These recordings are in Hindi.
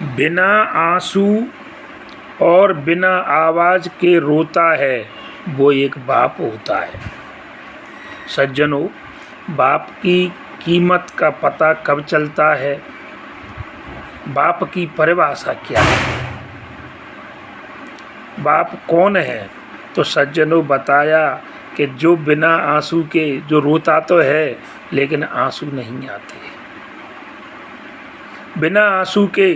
बिना आंसू और बिना आवाज़ के रोता है वो एक बाप होता है। सज्जनों, बाप की कीमत का पता कब चलता है? बाप की परिभाषा क्या है? बाप कौन है? तो सज्जनों बताया कि जो बिना आंसू के, जो रोता तो है लेकिन आंसू नहीं आते, बिना आंसू के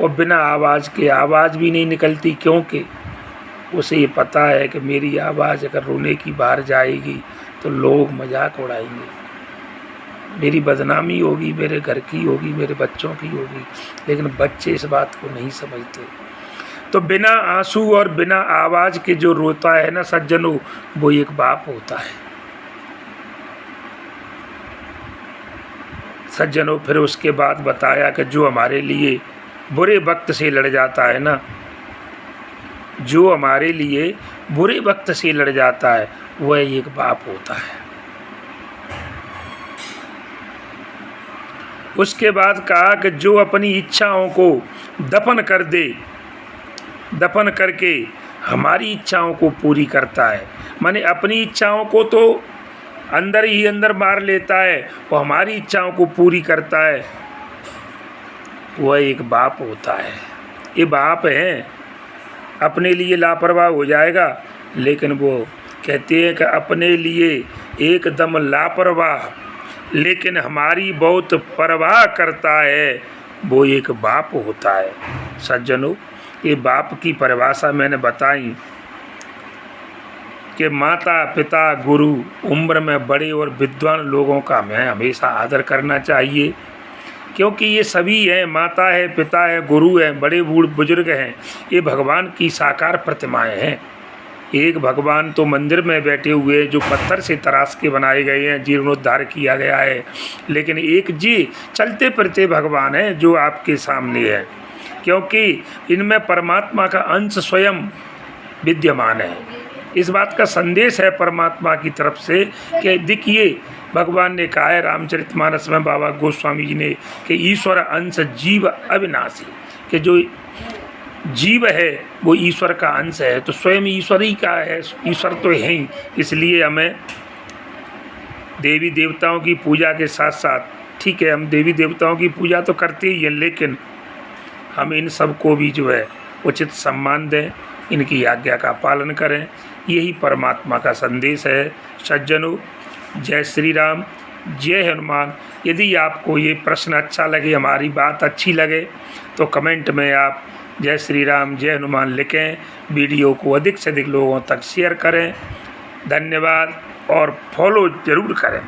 और बिना आवाज़ के, आवाज़ भी नहीं निकलती क्योंकि उसे ये पता है कि मेरी आवाज़ अगर रोने की बाहर जाएगी तो लोग मजाक उड़ाएंगे, मेरी बदनामी होगी, मेरे घर की होगी, मेरे बच्चों की होगी। लेकिन बच्चे इस बात को नहीं समझते। तो बिना आंसू और बिना आवाज़ के जो रोता है ना सज्जनों, वो एक बाप होता है। सज्जनों, फिर उसके बाद बताया कि जो हमारे लिए बुरे वक्त से लड़ जाता है ना, जो हमारे लिए बुरे वक्त से लड़ जाता है वह एक बाप होता है। उसके बाद कहा कि जो अपनी इच्छाओं को दफन कर दे, दफन करके हमारी इच्छाओं को पूरी करता है, माने अपनी इच्छाओं को तो अंदर ही अंदर मार लेता है, वो हमारी इच्छाओं को पूरी करता है, वह एक बाप होता है। ये बाप है, अपने लिए लापरवाह हो जाएगा, लेकिन वो कहते हैं कि अपने लिए एकदम लापरवाह लेकिन हमारी बहुत परवाह करता है, वो एक बाप होता है। सज्जनों, ये बाप की परिभाषा मैंने बताई कि माता पिता गुरु, उम्र में बड़े और विद्वान लोगों का हमें हमेशा आदर करना चाहिए, क्योंकि ये सभी हैं, माता है, पिता है, गुरु है, बड़े बूढ़ बुजुर्ग हैं, ये भगवान की साकार प्रतिमाएं हैं। एक भगवान तो मंदिर में बैठे हुए जो पत्थर से तराश के बनाए गए हैं, जीर्णोद्धार किया गया है, लेकिन एक जी चलते फिरते भगवान है जो आपके सामने है, क्योंकि इनमें परमात्मा का अंश स्वयं विद्यमान है। इस बात का संदेश है परमात्मा की तरफ से कि देखिए, भगवान ने कहा है रामचरितमानस में बाबा गोस्वामी जी ने कि ईश्वर अंश जीव अविनाशी, कि जो जीव है वो ईश्वर का अंश है, तो स्वयं ईश्वर ही का है, ईश्वर तो है ही। इसलिए हमें देवी देवताओं की पूजा के साथ साथ, ठीक है हम देवी देवताओं की पूजा तो करते ही हैं, लेकिन हम इन सब को भी जो है उचित सम्मान दें, इनकी आज्ञा का पालन करें, यही परमात्मा का संदेश है। सज्जनों, जय श्री राम, जय हनुमान। यदि आपको ये प्रश्न अच्छा लगे, हमारी बात अच्छी लगे, तो कमेंट में आप जय श्री राम, जय हनुमान लिखें। वीडियो को अधिक से अधिक लोगों तक शेयर करें। धन्यवाद, और फॉलो ज़रूर करें।